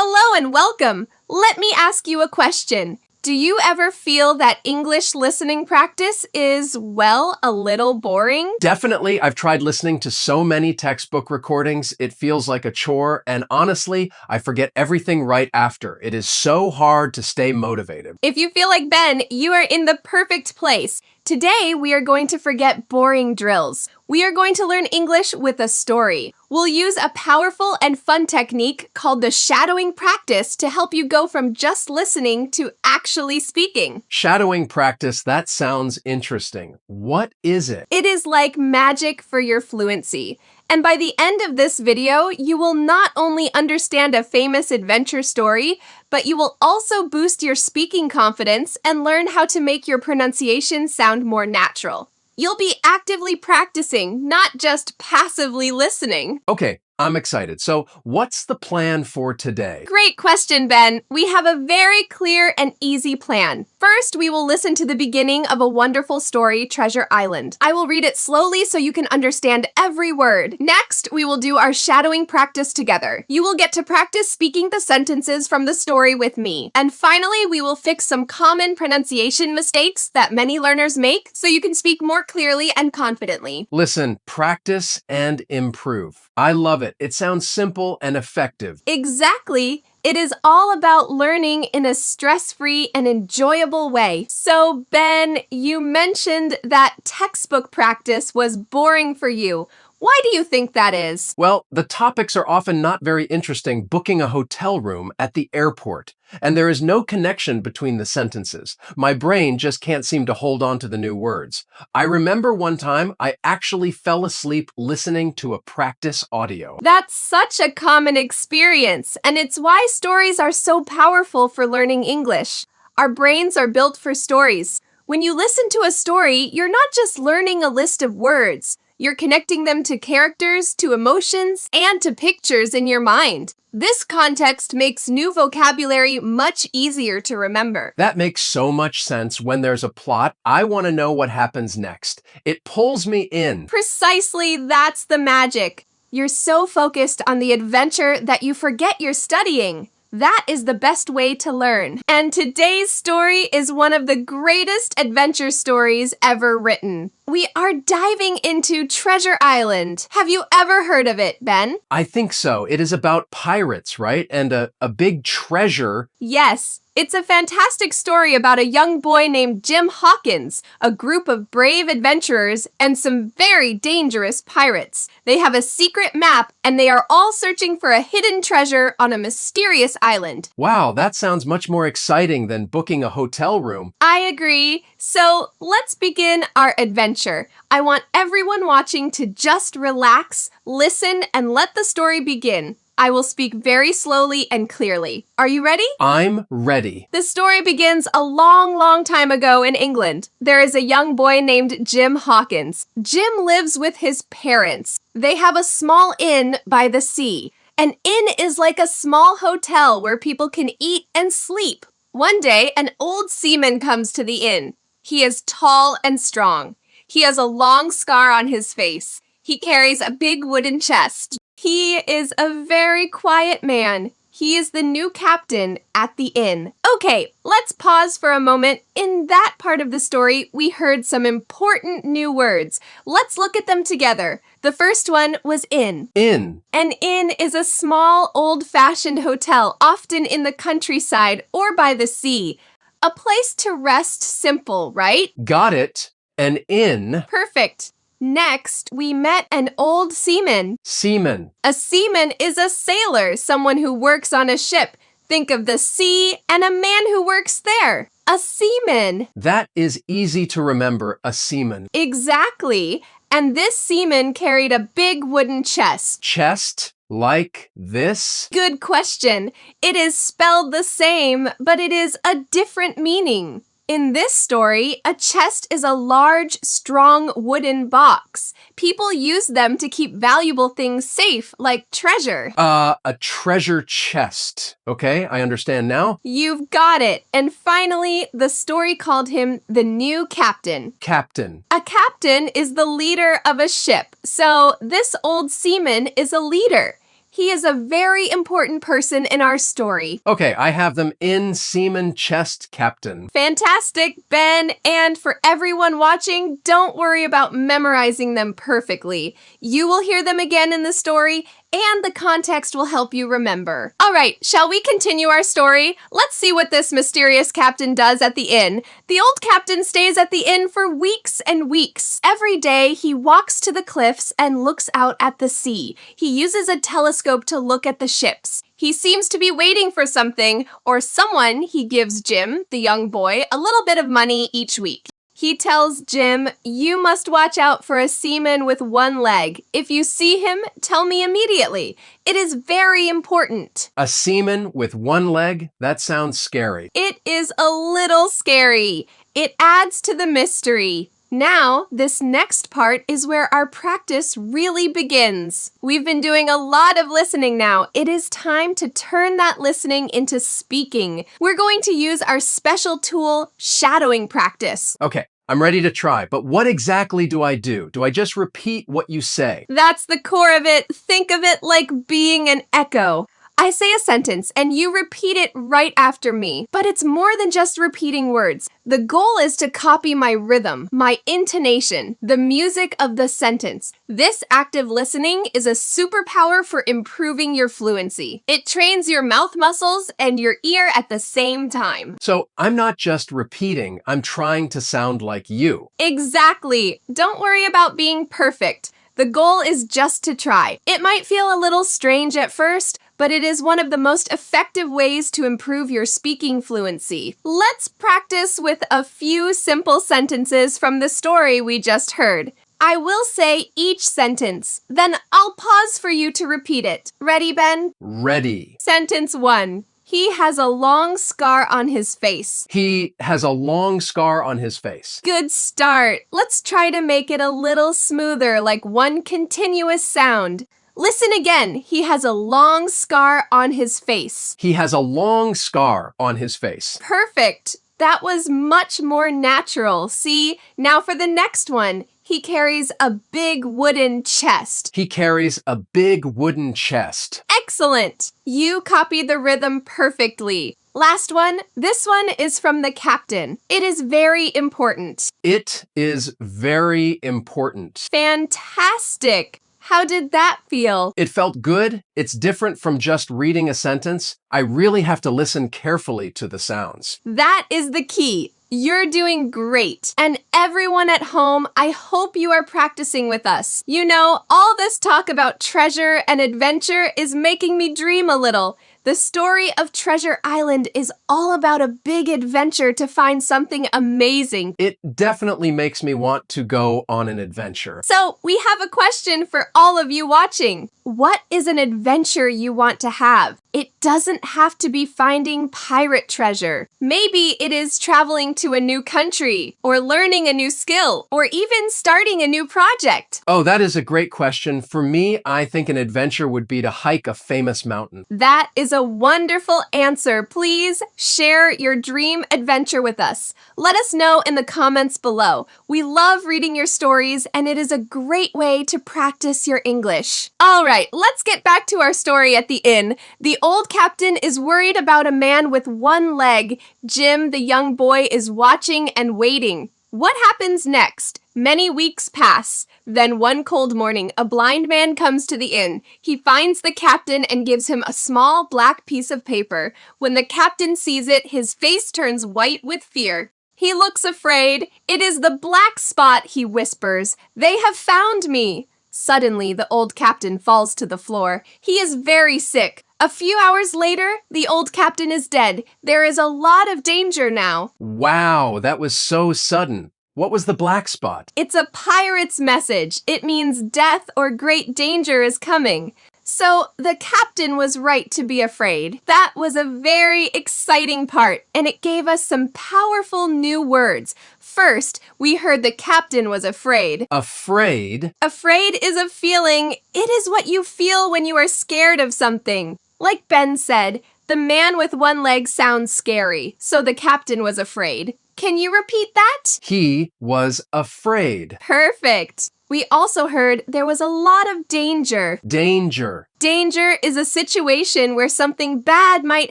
Hello and welcome. Let me ask you a question. Do you ever feel that English listening practice is, well, a little boring? Definitely. I've tried listening to so many textbook recordings. It feels like a chore. And honestly, I forget everything right after. It is so hard to stay motivated. If you feel like Ben, you are in the perfect place. Today, we are going to forget boring drills. We are going to learn English with a story. We'll use a powerful and fun technique called the shadowing practice to help you go from just listening to actually speaking. Shadowing practice, that sounds interesting. What is it? It is like magic for your fluency. And by the end of this video, you will not only understand a famous adventure story, but you will also boost your speaking confidence and learn how to make your pronunciation sound more natural. You'll be actively practicing, not just passively listening. Okay, I'm excited. So what's the plan for today? Great question, Ben. We have a very clear and easy plan. First, we will listen to the beginning of a wonderful story, Treasure Island. I will read it slowly so you can understand every word. Next, we will do our shadowing practice together. You will get to practice speaking the sentences from the story with me. And finally, we will fix some common pronunciation mistakes that many learners make so you can speak more clearly and confidently. Listen, practice and improve. I love it. It sounds simple and effective. Exactly. It is all about learning in a stress-free and enjoyable way. So, Ben, you mentioned that textbook practice was boring for you. Why do you think that is? Well, the topics are often not very interesting booking a hotel room at the airport, and there is no connection between the sentences. My brain just can't seem to hold on to the new words. I remember one time I actually fell asleep listening to a practice audio. That's such a common experience, and it's why stories are so powerful for learning English. Our brains are built for stories. When you listen to a story, you're not just learning a list of words. You're connecting them to characters, to emotions, and to pictures in your mind. This context makes new vocabulary much easier to remember. That makes so much sense. When there's a plot, I want to know what happens next. It pulls me in. Precisely, that's the magic. You're so focused on the adventure that you forget you're studying. That is the best way to learn. And today's story is one of the greatest adventure stories ever written. We are diving into Treasure Island. Have you ever heard of it, Ben? I think so. It is about pirates, right? And a big treasure. Yes. It's a fantastic story about a young boy named Jim Hawkins, a group of brave adventurers, and some very dangerous pirates. They have a secret map, and they are all searching for a hidden treasure on a mysterious island. Wow, that sounds much more exciting than booking a hotel room. I agree. So let's begin our adventure. I want everyone watching to just relax, listen, and let the story begin. I will speak very slowly and clearly. Are you ready? I'm ready. The story begins a long, long time ago in England. There is a young boy named Jim Hawkins. Jim lives with his parents. They have a small inn by the sea. An inn is like a small hotel where people can eat and sleep. One day, an old seaman comes to the inn. He is tall and strong. He has a long scar on his face. He carries a big wooden chest. He is a very quiet man. He is the new captain at the inn. Okay, let's pause for a moment. In that part of the story, we heard some important new words. Let's look at them together. The first one was inn. Inn. An inn is a small, old-fashioned hotel, often in the countryside or by the sea. A place to rest simple, right? Got it. An inn. Perfect. Next, we met an old seaman. Seaman. A seaman is a sailor, someone who works on a ship. Think of the sea and a man who works there. A seaman. That is easy to remember, a seaman. Exactly. And this seaman carried a big wooden chest. Chest? Like this? Good question. It is spelled the same, but it is a different meaning. In this story, a chest is a large, strong wooden box. People use them to keep valuable things safe, like treasure. A treasure chest. Okay, I understand now. You've got it. And finally, the story called him the new captain. Captain. A captain is the leader of a ship, so this old seaman is a leader. He is a very important person in our story. Okay, I have them in seaman chest captain. Fantastic, Ben. And for everyone watching, don't worry about memorizing them perfectly. You will hear them again in the story, and the context will help you remember. All right, shall we continue our story? Let's see what this mysterious captain does at the inn. The old captain stays at the inn for weeks and weeks. Every day, he walks to the cliffs and looks out at the sea. He uses a telescope to look at the ships. He seems to be waiting for something or someone. He gives Jim, the young boy, a little bit of money each week. He tells Jim, "You must watch out for a seaman with one leg. If you see him, tell me immediately. It is very important." A seaman with one leg? That sounds scary. It is a little scary. It adds to the mystery. Now, this next part is where our practice really begins. We've been doing a lot of listening now. It is time to turn that listening into speaking. We're going to use our special tool, shadowing practice. Okay, I'm ready to try, but what exactly do I do? Do I just repeat what you say? That's the core of it. Think of it like being an echo. I say a sentence and you repeat it right after me. But it's more than just repeating words. The goal is to copy my rhythm, my intonation, the music of the sentence. This active listening is a superpower for improving your fluency. It trains your mouth muscles and your ear at the same time. So I'm not just repeating, I'm trying to sound like you. Exactly. Don't worry about being perfect. The goal is just to try. It might feel a little strange at first, but it is one of the most effective ways to improve your speaking fluency. Let's practice with a few simple sentences from the story we just heard. I will say each sentence, then I'll pause for you to repeat it. Ready, Ben? Ready. Sentence 1. He has a long scar on his face. He has a long scar on his face. Good start. Let's try to make it a little smoother, like one continuous sound. Listen again. He has a long scar on his face. He has a long scar on his face. Perfect. That was much more natural. See, now for the next one. He carries a big wooden chest. He carries a big wooden chest. Excellent. You copied the rhythm perfectly. Last one. This one is from the captain. It is very important. It is very important. Fantastic. How did that feel? It felt good. It's different from just reading a sentence. I really have to listen carefully to the sounds. That is the key. You're doing great. And everyone at home, I hope you are practicing with us. You know, all this talk about treasure and adventure is making me dream a little. The story of Treasure Island is all about a big adventure to find something amazing. It definitely makes me want to go on an adventure. So, we have a question for all of you watching. What is an adventure you want to have? It doesn't have to be finding pirate treasure. Maybe it is traveling to a new country, or learning a new skill, or even starting a new project. Oh, that is a great question. For me, I think an adventure would be to hike a famous mountain. That is a wonderful answer. Please share your dream adventure with us. Let us know in the comments below. We love reading your stories, and it is a great way to practice your English. All right, let's get back to our story at the inn. The old captain is worried about a man with one leg. Jim, the young boy, is watching and waiting. What happens next? Many weeks pass. Then one cold morning, a blind man comes to the inn. He finds the captain and gives him a small black piece of paper. When the captain sees it, his face turns white with fear. He looks afraid. "It is the black spot," he whispers. "They have found me." Suddenly, the old captain falls to the floor. He is very sick. A few hours later, the old captain is dead. There is a lot of danger now. Wow, that was so sudden. What was the black spot? It's a pirate's message. It means death or great danger is coming. So the captain was right to be afraid. That was a very exciting part, and it gave us some powerful new words. First, we heard the captain was afraid. Afraid? Afraid is a feeling. It is what you feel when you are scared of something. Like Ben said, the man with one leg sounds scary, so the captain was afraid. Can you repeat that? He was afraid. Perfect. We also heard there was a lot of danger. Danger. Danger is a situation where something bad might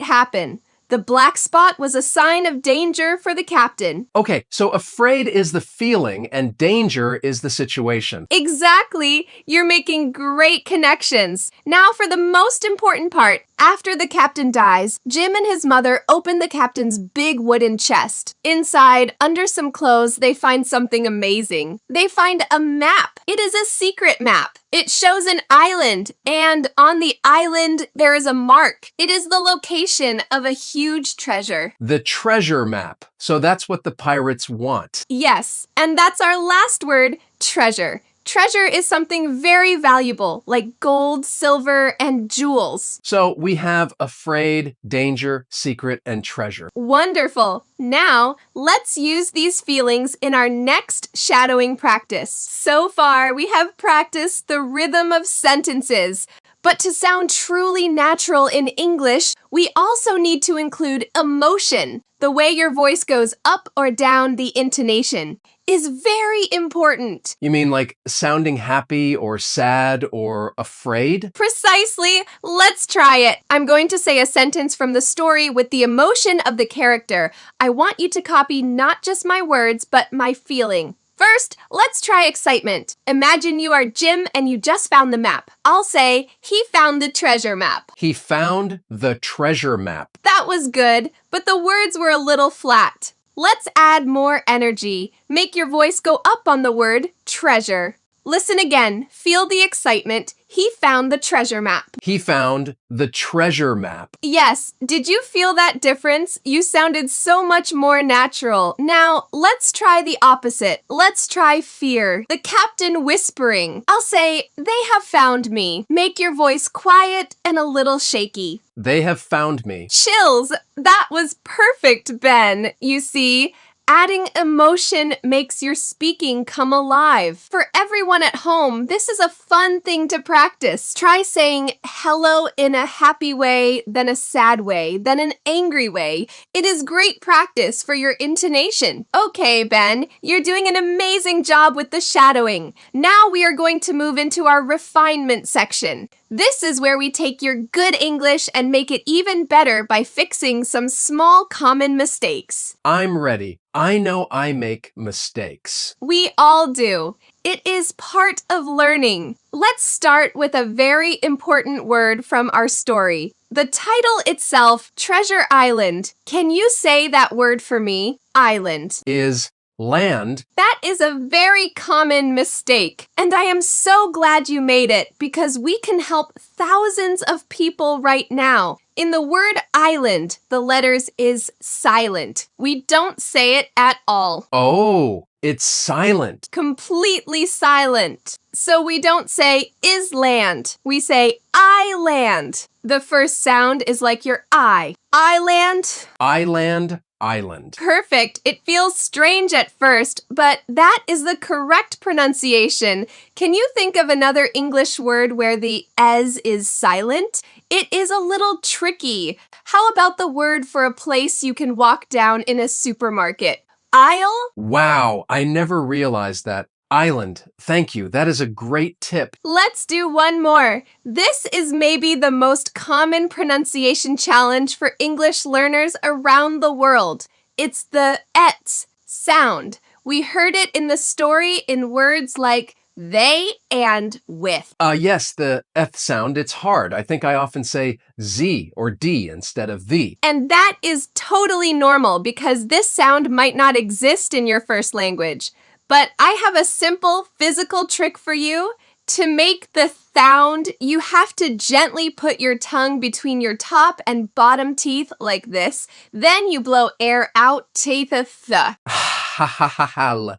happen. The black spot was a sign of danger for the captain. Okay, so afraid is the feeling and danger is the situation. Exactly. You're making great connections. Now for the most important part. After the captain dies, Jim and his mother open the captain's big wooden chest. Inside, under some clothes, they find something amazing. They find a map. It is a secret map. It shows an island, and on the island, there is a mark. It is the location of a huge treasure. The treasure map. So that's what the pirates want. Yes, and that's our last word, treasure. Treasure is something very valuable, like gold, silver, and jewels. So we have afraid, danger, secret, and treasure. Wonderful. Now, let's use these feelings in our next shadowing practice. So far, we have practiced the rhythm of sentences. But to sound truly natural in English, we also need to include emotion. The way your voice goes up or down the intonation is very important. You mean like sounding happy or sad or afraid? Precisely. Let's try it. I'm going to say a sentence from the story with the emotion of the character. I want you to copy not just my words, but my feeling. First, let's try excitement. Imagine you are Jim and you just found the map. I'll say, he found the treasure map. He found the treasure map. That was good, but the words were a little flat. Let's add more energy. Make your voice go up on the word treasure. Listen again. Feel the excitement. He found the treasure map. He found the treasure map. Yes. Did you feel that difference? You sounded so much more natural. Now, let's try the opposite. Let's try fear. The captain whispering. I'll say, they have found me. Make your voice quiet and a little shaky. They have found me. Chills. That was perfect, Ben. You see, adding emotion makes your speaking come alive. For everyone at home, this is a fun thing to practice. Try saying hello in a happy way, then a sad way, then an angry way. It is great practice for your intonation. Okay, Ben, you're doing an amazing job with the shadowing. Now we are going to move into our refinement section. This is where we take your good English and make it even better by fixing some small common mistakes. I'm ready. I know I make mistakes. We all do. It is part of learning. Let's start with a very important word from our story. The title itself, Treasure Island. Can you say that word for me? Island. Is land. That is a very common mistake, and I am so glad you made it because we can help thousands of people right now. In the word island, the letters is silent. We don't say it at all. Oh, it's silent. Completely silent. So we don't say is land. We say I land. The first sound is like your I. Island. Island. Island. Perfect. It feels strange at first, but that is the correct pronunciation. Can you think of another English word where the S is silent? It is a little tricky. How about the word for a place you can walk down in a supermarket? Aisle? Wow, I never realized that. Island. Thank you. That is a great tip. Let's do one more. This is maybe the most common pronunciation challenge for English learners around the world. It's the ets sound. We heard it in the story in words like they and with. Yes, the eth sound. It's hard. I think I often say z or d instead of the. And that is totally normal because this sound might not exist in your first language. But I have a simple physical trick for you. To make the sound, you have to gently put your tongue between your top and bottom teeth like this. Then you blow air out to the th. Ha ha ha ha.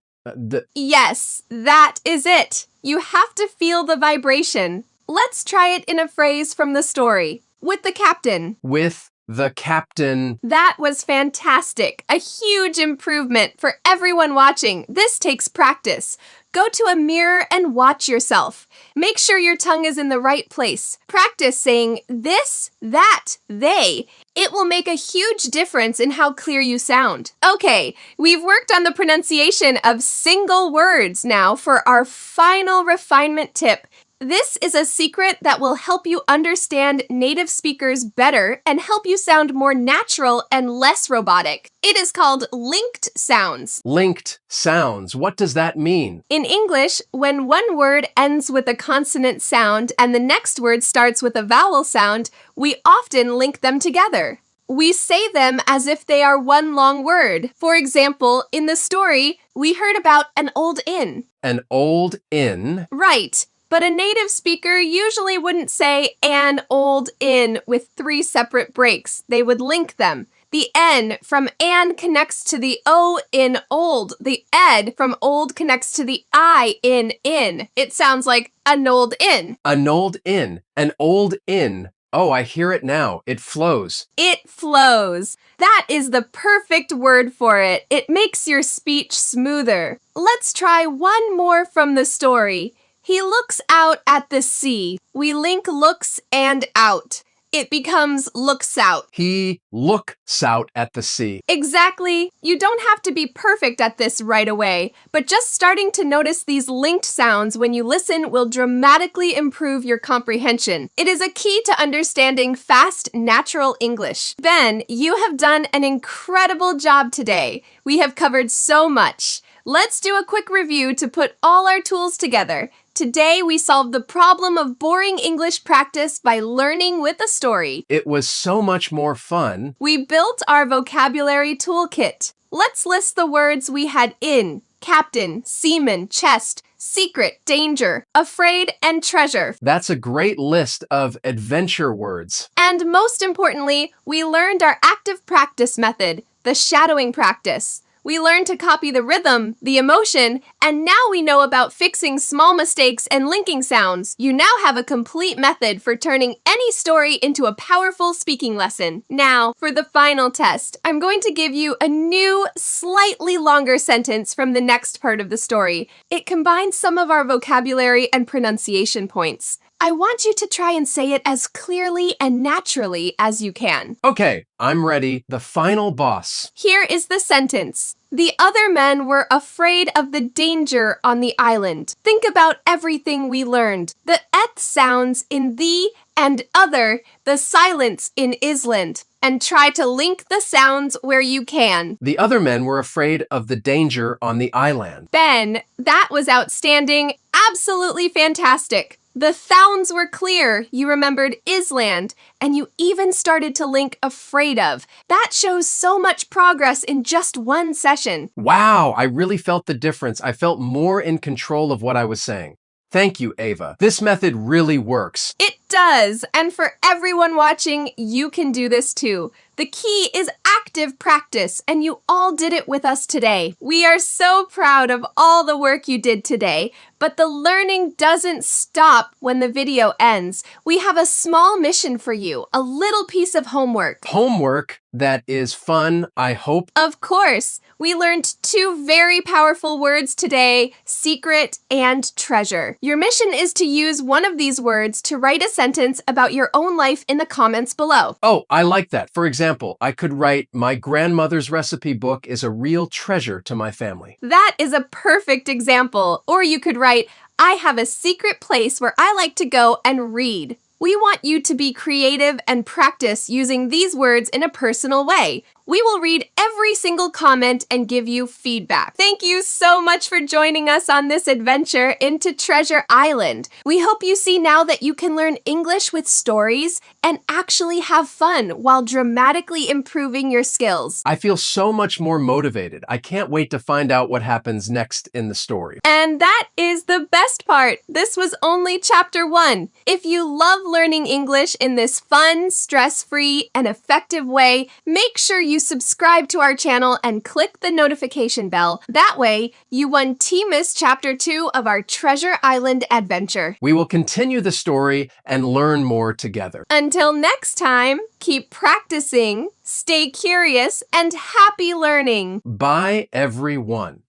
Yes, that is it. You have to feel the vibration. Let's try it in a phrase from the story. With the captain. With the captain. That was fantastic. A huge improvement for everyone watching. This takes practice. Go to a mirror and watch yourself. Make sure your tongue is in the right place. Practice saying this, that, they. It will make a huge difference in how clear you sound. Okay, we've worked on the pronunciation of single words now for our final refinement tip. This is a secret that will help you understand native speakers better and help you sound more natural and less robotic. It is called linked sounds. Linked sounds. What does that mean? In English, when one word ends with a consonant sound and the next word starts with a vowel sound, we often link them together. We say them as if they are one long word. For example, in the story, we heard about an old inn. An old inn. Right. But a native speaker usually wouldn't say an old inn with 3 separate breaks. They would link them. The N from an connects to the O in old. The ed from old connects to the I in inn. It sounds like an old inn. An old inn. An old inn. Oh, I hear it now. It flows. It flows. That is the perfect word for it. It makes your speech smoother. Let's try one more from the story. He looks out at the sea. We link looks and out. It becomes looks out. He looks out at the sea. Exactly. You don't have to be perfect at this right away, but just starting to notice these linked sounds when you listen will dramatically improve your comprehension. It is a key to understanding fast, natural English. Ben, you have done an incredible job today. We have covered so much. Let's do a quick review to put all our tools together. Today, we solved the problem of boring English practice by learning with a story. It was so much more fun. We built our vocabulary toolkit. Let's list the words we had in: captain, seaman, chest, secret, danger, afraid, and treasure. That's a great list of adventure words. And most importantly, we learned our active practice method, the shadowing practice. We learned to copy the rhythm, the emotion, and now we know about fixing small mistakes and linking sounds. You now have a complete method for turning any story into a powerful speaking lesson. Now, for the final test, I'm going to give you a new, slightly longer sentence from the next part of the story. It combines some of our vocabulary and pronunciation points. I want you to try and say it as clearly and naturally as you can. Okay, I'm ready. The final boss. Here is the sentence. The other men were afraid of the danger on the island. Think about everything we learned. The eth sounds in the and other, the silence in island. And try to link the sounds where you can. The other men were afraid of the danger on the island. Ben, that was outstanding. Absolutely fantastic. The sounds were clear. You remembered island, and you even started to link afraid of. That shows so much progress in just one session. Wow, I really felt the difference. I felt more in control of what I was saying. Thank you, Ava. This method really works. It does. And for everyone watching, you can do this too. The key is active practice, and you all did it with us today. We are so proud of all the work you did today, but the learning doesn't stop when the video ends. We have a small mission for you, a little piece of homework. Homework that is fun, I hope. Of course. We learned 2 very powerful words today, secret and treasure. Your mission is to use one of these words to write a sentence about your own life in the comments below. Oh, I like that. For example, I could write, my grandmother's recipe book is a real treasure to my family. That is a perfect example. Or you could write, I have a secret place where I like to go and read. We want you to be creative and practice using these words in a personal way. We will read every single comment and give you feedback. Thank you so much for joining us on this adventure into Treasure Island. We hope you see now that you can learn English with stories and actually have fun while dramatically improving your skills. I feel so much more motivated. I can't wait to find out what happens next in the story. And that is the best part. This was only chapter 1. If you love learning English in this fun, stress-free, and effective way, make sure you subscribe to our channel and click the notification bell. That way, you won't miss chapter 2 of our Treasure Island adventure. We will continue the story and learn more together. Until next time, keep practicing, stay curious, and happy learning. Bye, everyone.